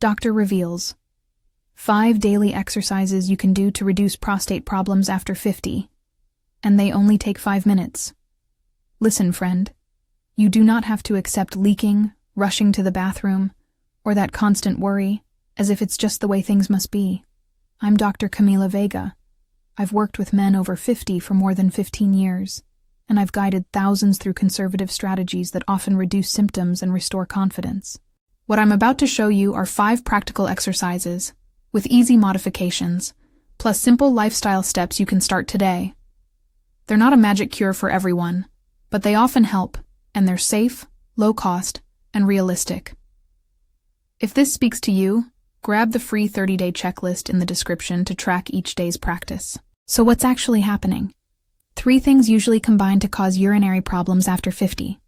Doctor reveals 5 daily exercises you can do to reduce prostate problems after 50, and they only take 5 minutes. Listen, friend, you do not have to accept leaking, rushing to the bathroom, or that constant worry, as if it's just the way things must be. I'm Dr. Camila Vega. I've worked with men over 50 for more than 15 years, and I've guided thousands through conservative strategies that often reduce symptoms and restore confidence. What I'm about to show you are 5 practical exercises, with easy modifications, plus simple lifestyle steps you can start today. They're not a magic cure for everyone, but they often help, and they're safe, low cost, and realistic. If this speaks to you, grab the free 30-day checklist in the description to track each day's practice. So what's actually happening? 3 things usually combine to cause urinary problems after 50.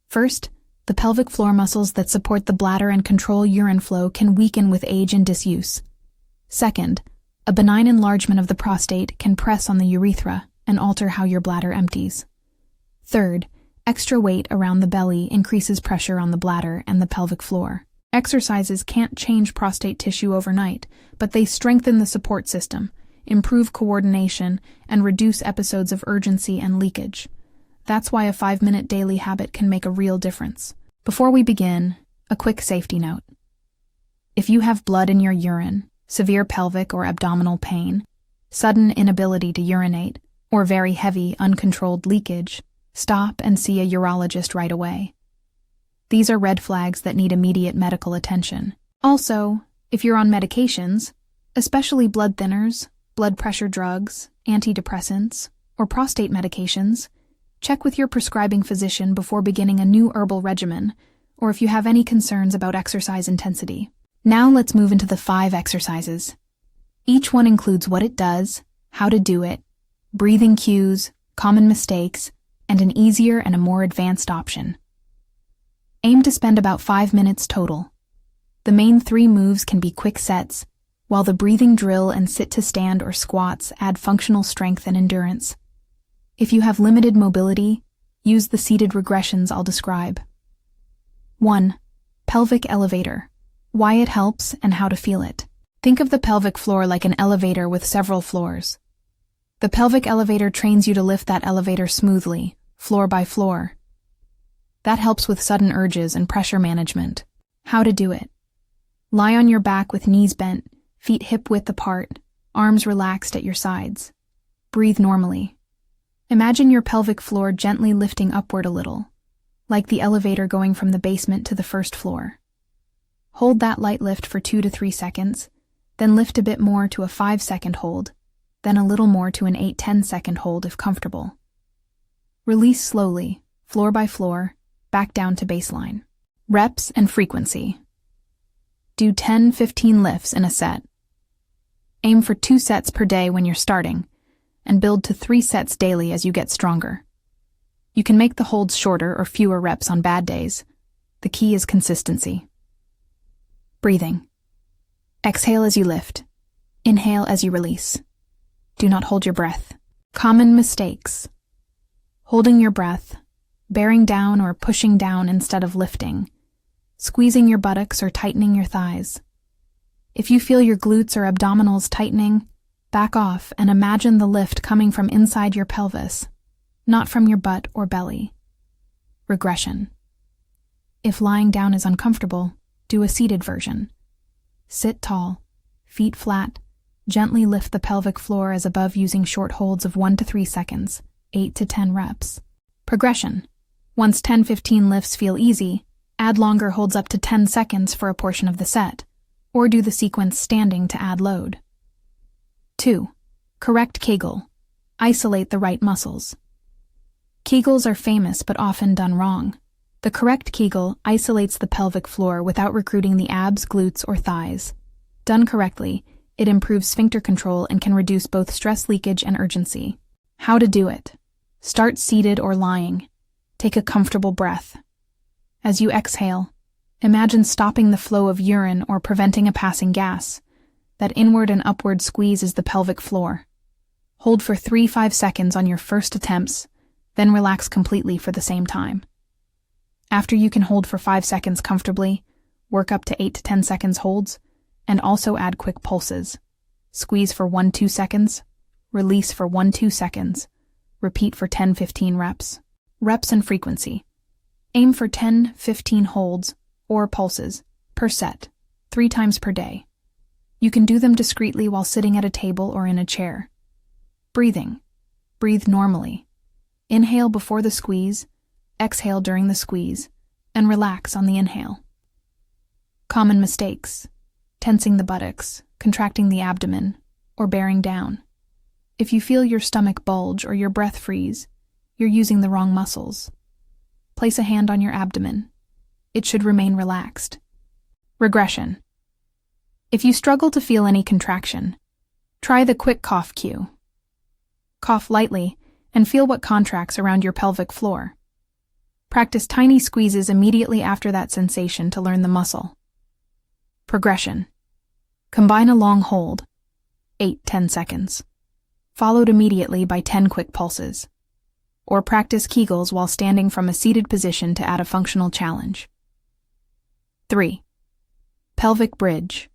First, the pelvic floor muscles that support the bladder and control urine flow can weaken with age and disuse. Second, a benign enlargement of the prostate can press on the urethra and alter how your bladder empties. Third, extra weight around the belly increases pressure on the bladder and the pelvic floor. Exercises can't change prostate tissue overnight, but they strengthen the support system, improve coordination, and reduce episodes of urgency and leakage. That's why a 5-minute daily habit can make a real difference. Before we begin, a quick safety note. If you have blood in your urine, severe pelvic or abdominal pain, sudden inability to urinate, or very heavy, uncontrolled leakage, stop and see a urologist right away. These are red flags that need immediate medical attention. Also, if you're on medications, especially blood thinners, blood pressure drugs, antidepressants, or prostate medications, check with your prescribing physician before beginning a new herbal regimen, or if you have any concerns about exercise intensity. Now let's move into the 5 exercises. Each one includes what it does, how to do it, breathing cues, common mistakes, and an easier and a more advanced option. Aim to spend about 5 minutes total. The main 3 moves can be quick sets, while the breathing drill and sit-to-stand or squats add functional strength and endurance. If you have limited mobility, use the seated regressions I'll describe. 1. Pelvic elevator. Why it helps and how to feel it. Think of the pelvic floor like an elevator with several floors. The pelvic elevator trains you to lift that elevator smoothly, floor by floor. That helps with sudden urges and pressure management. How to do it. Lie on your back with knees bent, feet hip-width apart, arms relaxed at your sides. Breathe normally. Imagine your pelvic floor gently lifting upward a little, like the elevator going from the basement to the first floor. Hold that light lift for 2 to 3 seconds, then lift a bit more to a 5-second hold, then a little more to an 8-10 second hold if comfortable. Release slowly, floor by floor, back down to baseline. Reps and frequency. Do 10-15 lifts in a set. Aim for 2 sets per day when you're starting, and build to 3 sets daily as you get stronger. You can make the holds shorter or fewer reps on bad days. The key is consistency. Breathing. Exhale as you lift. Inhale as you release. Do not hold your breath. Common mistakes. Holding your breath, bearing down or pushing down instead of lifting, squeezing your buttocks or tightening your thighs. If you feel your glutes or abdominals tightening, back off and imagine the lift coming from inside your pelvis, not from your butt or belly. Regression. If lying down is uncomfortable, do a seated version. Sit tall, feet flat, gently lift the pelvic floor as above using short holds of 1 to 3 seconds, 8 to 10 reps. Progression. Once 10-15 lifts feel easy, add longer holds up to 10 seconds for a portion of the set, or do the sequence standing to add load. 2. Correct Kegel. Isolate the right muscles. Kegels are famous but often done wrong. The correct Kegel isolates the pelvic floor without recruiting the abs, glutes, or thighs. Done correctly, it improves sphincter control and can reduce both stress leakage and urgency. How to do it. Start seated or lying. Take a comfortable breath. As you exhale, imagine stopping the flow of urine or preventing a passing gas. That inward and upward squeeze is the pelvic floor. Hold for 3-5 seconds on your first attempts, then relax completely for the same time. After you can hold for 5 seconds comfortably, Work up to 8 to 10 seconds holds, and also add quick pulses. Squeeze for 1-2 seconds, release for 1-2 seconds. Repeat for 10-15 reps. Reps and frequency. Aim for 10-15 holds or pulses per set, 3 times per day. You can do them discreetly while sitting at a table or in a chair. Breathing. Breathe normally. Inhale before the squeeze, exhale during the squeeze, and relax on the inhale. Common mistakes: tensing the buttocks, contracting the abdomen, or bearing down. If you feel your stomach bulge or your breath freeze, you're using the wrong muscles. Place a hand on your abdomen. It should remain relaxed. Regression. If you struggle to feel any contraction, try the quick cough cue. Cough lightly and feel what contracts around your pelvic floor. Practice tiny squeezes immediately after that sensation to learn the muscle. Progression. Combine a long hold, 8-10 seconds, followed immediately by 10 quick pulses. Or practice Kegels while standing from a seated position to add a functional challenge. 3. Pelvic bridge.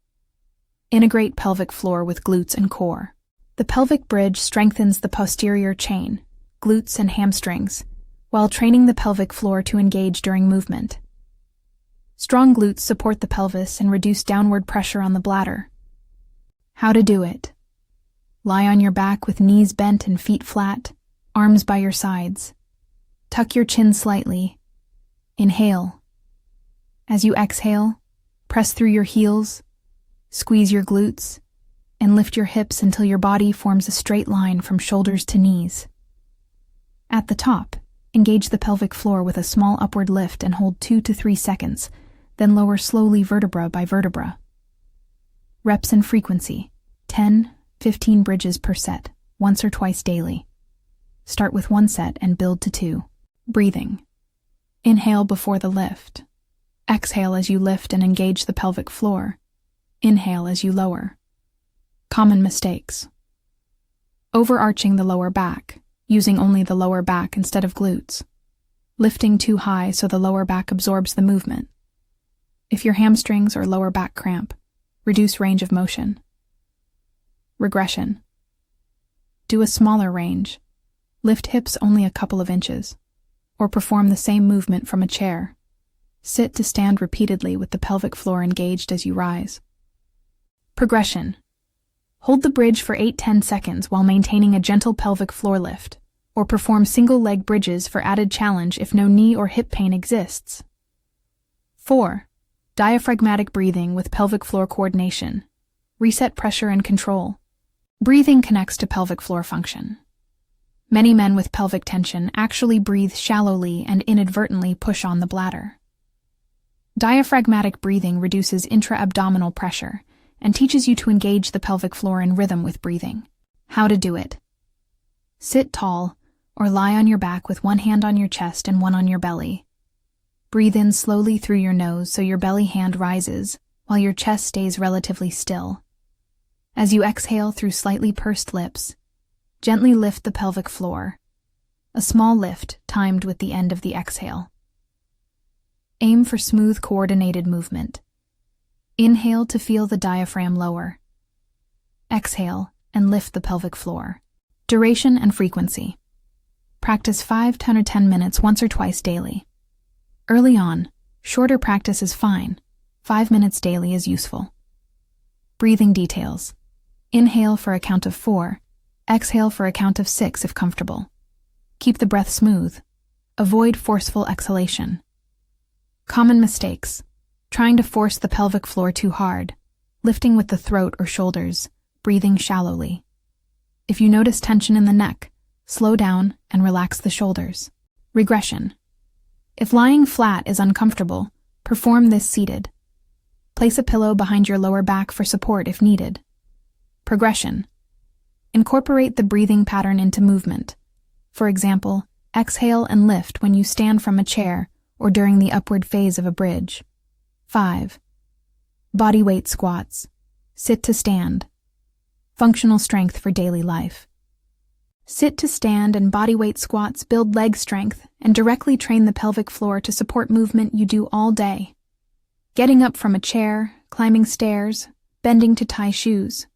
Integrate pelvic floor with glutes and core. The pelvic bridge strengthens the posterior chain, glutes and hamstrings, while training the pelvic floor to engage during movement. Strong glutes support the pelvis and reduce downward pressure on the bladder. How to do it. Lie on your back with knees bent and feet flat, arms by your sides. Tuck your chin slightly. Inhale. As you exhale, press through your heels, squeeze your glutes, and lift your hips until your body forms a straight line from shoulders to knees. At the top, engage the pelvic floor with a small upward lift and hold 2 to 3 seconds, then lower slowly vertebra by vertebra. Reps and frequency: 10-15 bridges per set, once or twice daily. Start with 1 set and build to 2. Breathing. Inhale before the lift. Exhale as you lift and engage the pelvic floor. Inhale as you lower. Common mistakes. Overarching the lower back, using only the lower back instead of glutes. Lifting too high so the lower back absorbs the movement. If your hamstrings or lower back cramp, reduce range of motion. Regression. Do a smaller range. Lift hips only a couple of inches, or perform the same movement from a chair. Sit to stand repeatedly with the pelvic floor engaged as you rise. Progression. Hold the bridge for 8-10 seconds while maintaining a gentle pelvic floor lift, or perform single leg bridges for added challenge if no knee or hip pain exists. 4. Diaphragmatic breathing with pelvic floor coordination. Reset pressure and control. Breathing connects to pelvic floor function. Many men with pelvic tension actually breathe shallowly and inadvertently push on the bladder. Diaphragmatic breathing reduces intra-abdominal pressure and teaches you to engage the pelvic floor in rhythm with breathing. How to do it. Sit tall or lie on your back with one hand on your chest and one on your belly. Breathe in slowly through your nose so your belly hand rises while your chest stays relatively still. As you exhale through slightly pursed lips, gently lift the pelvic floor. A small lift timed with the end of the exhale. Aim for smooth, coordinated movement. Inhale to feel the diaphragm lower. Exhale and lift the pelvic floor. Duration and frequency. Practice 5 to 10 minutes once or twice daily. Early on, shorter practice is fine. 5 minutes daily is useful. Breathing details. Inhale for a count of 4. Exhale for a count of 6 if comfortable. Keep the breath smooth. Avoid forceful exhalation. Common mistakes. Trying to force the pelvic floor too hard. Lifting with the throat or shoulders. Breathing shallowly. If you notice tension in the neck, slow down and relax the shoulders. Regression. If lying flat is uncomfortable, perform this seated. Place a pillow behind your lower back for support if needed. Progression. Incorporate the breathing pattern into movement. For example, exhale and lift when you stand from a chair or during the upward phase of a bridge. 5. Bodyweight squats. Sit to stand. Functional strength for daily life. Sit to stand and bodyweight squats build leg strength and directly train the pelvic floor to support movement you do all day. getting up from a chair, climbing stairs, bending to tie shoes.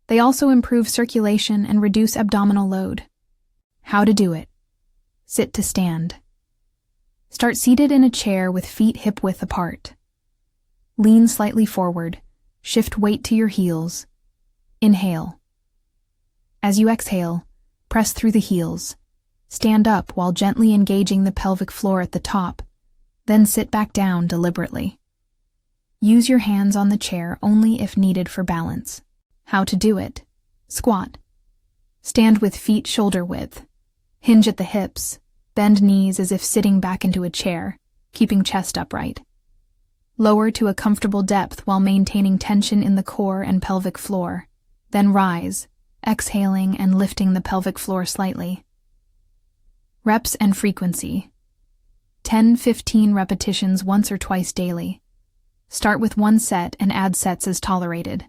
They also improve circulation and reduce abdominal load. How to do it. Sit to stand. Start seated in a chair with feet hip-width apart. Lean slightly forward. Shift weight to your heels. Inhale. As you exhale, press through the heels. Stand up while gently engaging the pelvic floor at the top, then sit back down deliberately. Use your hands on the chair only if needed for balance. How to do it. Squat. Stand with feet shoulder width. Hinge at the hips. Bend knees as if sitting back into a chair, keeping chest upright. Lower to a comfortable depth while maintaining tension in the core and pelvic floor. Then rise, exhaling and lifting the pelvic floor slightly. Reps and frequency. 10-15 repetitions once or twice daily. Start with one set and add sets as tolerated.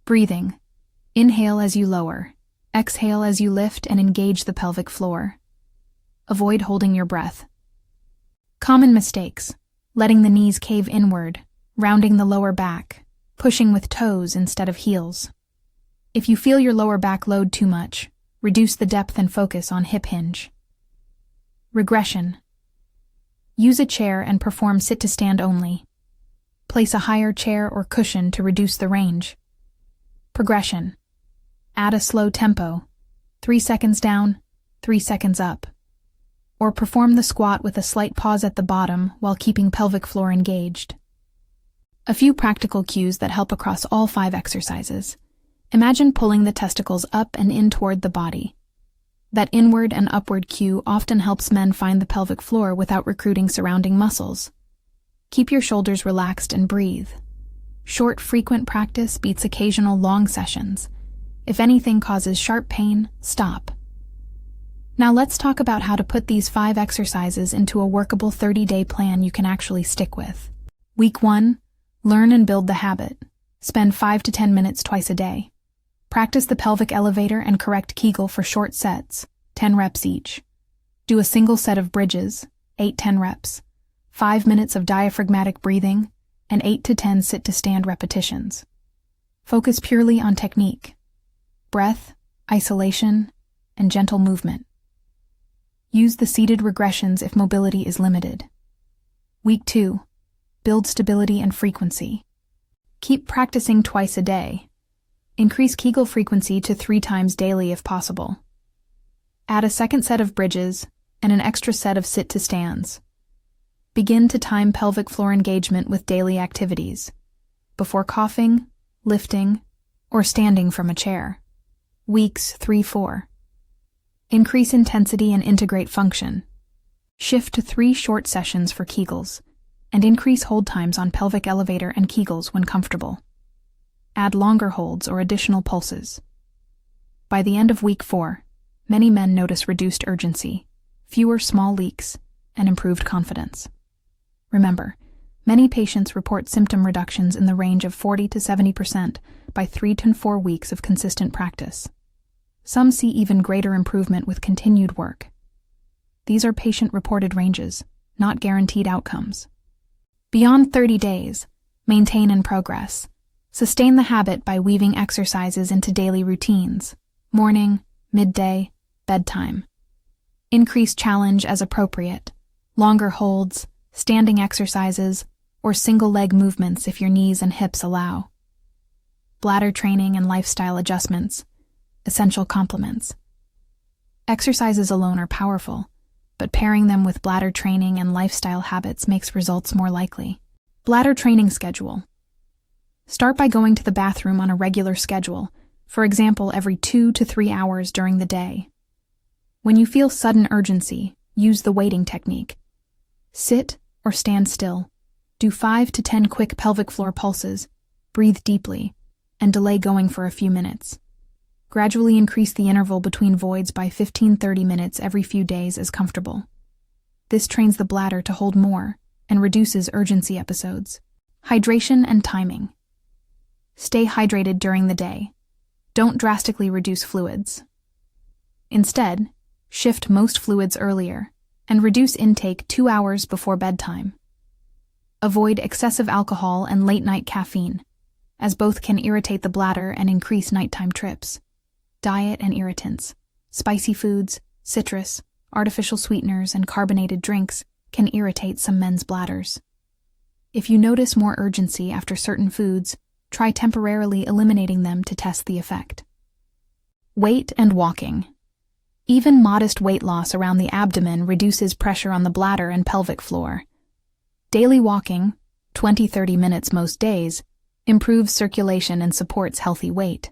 Breathing. Inhale as you lower. Exhale as you lift and engage the pelvic floor. Avoid holding your breath. Common mistakes. Letting the knees cave inward, rounding the lower back, pushing with toes instead of heels. If you feel your lower back load too much, reduce the depth and focus on hip hinge. Regression. Use a chair and perform sit to stand only. Place a higher chair or cushion to reduce the range. Progression. Add a slow tempo, 3 seconds down, 3 seconds up. Or perform the squat with a slight pause at the bottom while keeping pelvic floor engaged. A few practical cues that help across all 5 exercises. Imagine pulling the testicles up and in toward the body. That inward and upward cue often helps men find the pelvic floor without recruiting surrounding muscles. Keep your shoulders relaxed and breathe. Short, frequent practice beats occasional long sessions. If anything causes sharp pain, stop. Now let's talk about how to put these 5 exercises into a workable 30-day plan you can actually stick with. Week 1, learn and build the habit. Spend 5 to 10 minutes twice a day. Practice the pelvic elevator and correct Kegel for short sets, 10 reps each. Do a single set of bridges, 8-10 reps, 5 minutes of diaphragmatic breathing, and 8 to 10 sit-to-stand repetitions. Focus purely on technique, breath, isolation, and gentle movement. Use the seated regressions if mobility is limited. Week 2, build stability and frequency. Keep practicing twice a day. Increase Kegel frequency to 3 times daily if possible. Add a second set of bridges and an extra set of sit-to-stands. Begin to time pelvic floor engagement with daily activities, before coughing, lifting, or standing from a chair. Weeks 3-4. Increase intensity and integrate function. Shift to 3 short sessions for Kegels, and increase hold times on pelvic elevator and Kegels when comfortable. Add longer holds or additional pulses. By the end of week 4, many men notice reduced urgency, fewer small leaks, and improved confidence. Remember, many patients report symptom reductions in the range of 40 to 70% by 3 to 4 weeks of consistent practice. Some see even greater improvement with continued work. These are patient-reported ranges, not guaranteed outcomes. Beyond 30 days, maintain and progress. Sustain the habit by weaving exercises into daily routines, morning, midday, bedtime. Increase challenge as appropriate, longer holds, standing exercises, or single-leg movements if your knees and hips allow. Bladder training and lifestyle adjustments. Essential complements. Exercises alone are powerful, but pairing them with bladder training and lifestyle habits makes results more likely. Bladder training schedule. Start by going to the bathroom on a regular schedule, for example every 2 to 3 hours during the day. When you feel sudden urgency, use the waiting technique. Sit or stand still. Do 5 to 10 quick pelvic floor pulses, breathe deeply, and delay going for a few minutes. Gradually increase the interval between voids by 15-30 minutes every few days as comfortable. This trains the bladder to hold more and reduces urgency episodes. Hydration and timing. Stay hydrated during the day. Don't drastically reduce fluids. Instead, shift most fluids earlier and reduce intake 2 hours before bedtime. Avoid excessive alcohol and late-night caffeine, as both can irritate the bladder and increase nighttime trips. Diet and irritants. Spicy foods, citrus, artificial sweeteners, and carbonated drinks can irritate some men's bladders. If you notice more urgency after certain foods, try temporarily eliminating them to test the effect. Weight and walking. Even modest weight loss around the abdomen reduces pressure on the bladder and pelvic floor. Daily walking, 20-30 minutes most days, improves circulation and supports healthy weight.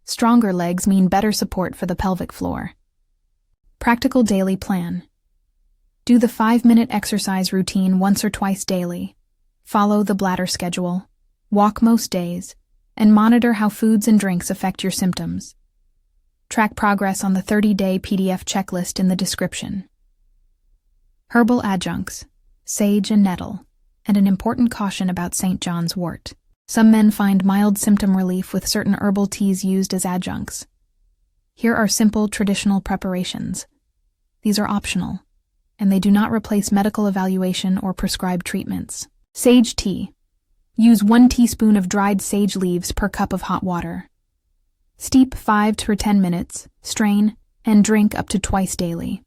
Stronger legs mean better support for the pelvic floor. Practical daily plan. Do the 5-minute exercise routine once or twice daily. Follow the bladder schedule. Walk most days, and monitor how foods and drinks affect your symptoms. Track progress on the 30-day PDF checklist in the description. Herbal adjuncts, sage and nettle, and an important caution about St. John's wort. Some men find mild symptom relief with certain herbal teas used as adjuncts. Here are simple traditional preparations. These are optional, and they do not replace medical evaluation or prescribed treatments. Sage tea. Use 1 teaspoon of dried sage leaves per cup of hot water. Steep 5 to 10 minutes, strain, and drink up to twice daily.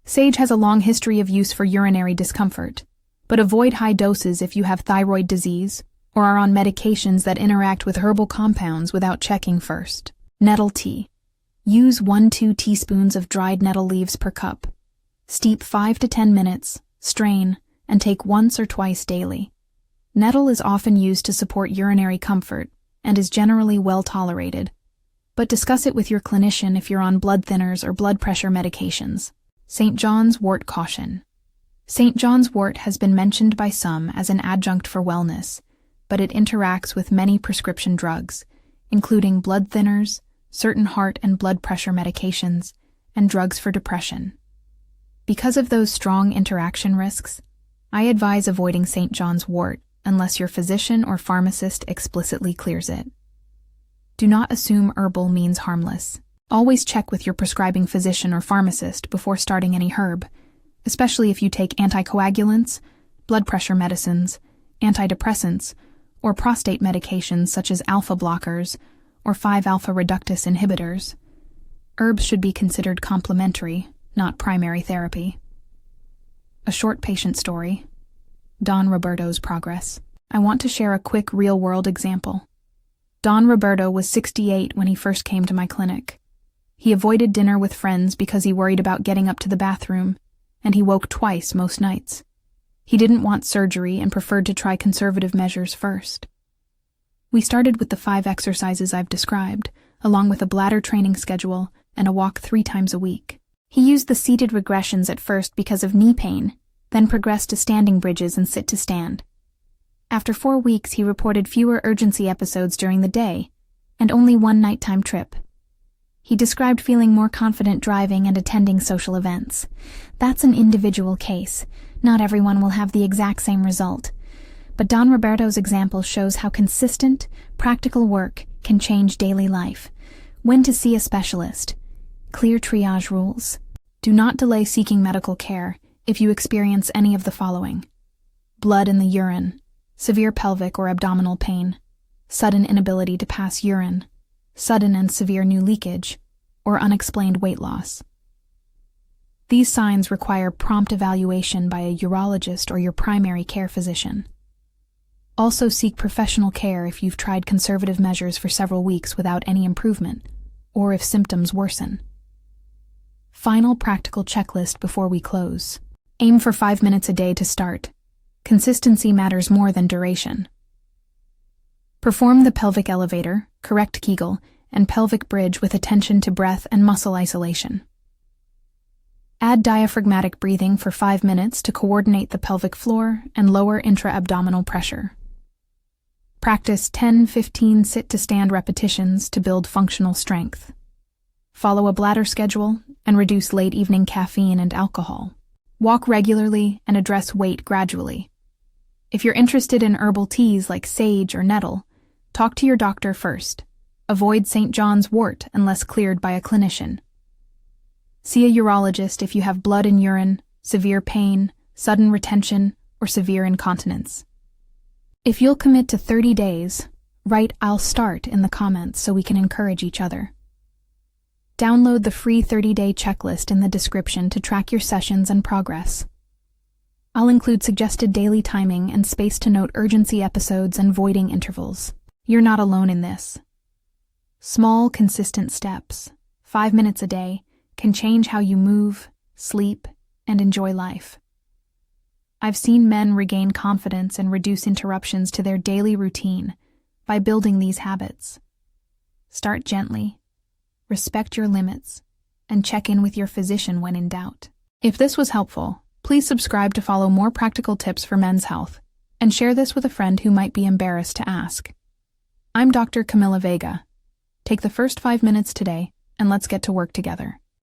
Sage has a long history of use for urinary discomfort, but avoid high doses if you have thyroid disease or are on medications that interact with herbal compounds without checking first. Nettle tea. Use 1-2 teaspoons of dried nettle leaves per cup. Steep 5 to 10 minutes, strain, and take once or twice daily. Nettle is often used to support urinary comfort and is generally well tolerated, but discuss it with your clinician if you're on blood thinners or blood pressure medications. St. John's wort caution. St. John's wort has been mentioned by some as an adjunct for wellness, but it interacts with many prescription drugs, including blood thinners, certain heart and blood pressure medications, and drugs for depression. Because of those strong interaction risks, I advise avoiding St. John's wort unless your physician or pharmacist explicitly clears it. Do not assume herbal means harmless. Always check with your prescribing physician or pharmacist before starting any herb, especially if you take anticoagulants, blood pressure medicines, antidepressants, or prostate medications such as alpha blockers or 5-alpha reductase inhibitors. Herbs should be considered complementary, not primary therapy. A short patient story. Don Roberto's progress. I want to share a quick real-world example. Don Roberto was 68 when he first came to my clinic. He avoided dinner with friends because he worried about getting up to the bathroom, and he woke twice most nights. He didn't want surgery and preferred to try conservative measures first. We started with the 5 exercises I've described, along with a bladder training schedule and a walk 3 times a week. He used the seated regressions at first because of knee pain, then progressed to standing bridges and sit to stand. After 4 weeks, he reported fewer urgency episodes during the day and only 1 nighttime trip. He described feeling more confident driving and attending social events. That's an individual case. Not everyone will have the exact same result. But Don Roberto's example shows how consistent, practical work can change daily life. When to see a specialist. Clear triage rules. Do not delay seeking medical care if you experience any of the following: blood in the urine, severe pelvic or abdominal pain, sudden inability to pass urine, sudden and severe new leakage, or unexplained weight loss. These signs require prompt evaluation by a urologist or your primary care physician. Also seek professional care if you've tried conservative measures for several weeks without any improvement, or if symptoms worsen. Final practical checklist before we close. Aim for 5 minutes a day to start. Consistency matters more than duration. Perform the pelvic elevator, correct Kegel, and pelvic bridge with attention to breath and muscle isolation. Add diaphragmatic breathing for 5 minutes to coordinate the pelvic floor and lower intra-abdominal pressure. Practice 10-15 sit-to-stand repetitions to build functional strength. Follow a bladder schedule and reduce late evening caffeine and alcohol. Walk regularly and address weight gradually. If you're interested in herbal teas like sage or nettle, talk to your doctor first. Avoid St. John's wort unless cleared by a clinician. See a urologist if you have blood in urine, severe pain, sudden retention, or severe incontinence. If you'll commit to 30 days, write "I'll start" in the comments so we can encourage each other. Download the free 30-day checklist in the description to track your sessions and progress. I'll include suggested daily timing and space to note urgency episodes and voiding intervals. You're not alone in this. Small, consistent steps, 5 minutes a day, can change how you move, sleep, and enjoy life. I've seen men regain confidence and reduce interruptions to their daily routine by building these habits. Start gently, respect your limits, and check in with your physician when in doubt. If this was helpful, please subscribe to follow more practical tips for men's health, and share this with a friend who might be embarrassed to ask. I'm Dr. Camila Vega. Take the first 5 minutes today, and let's get to work together.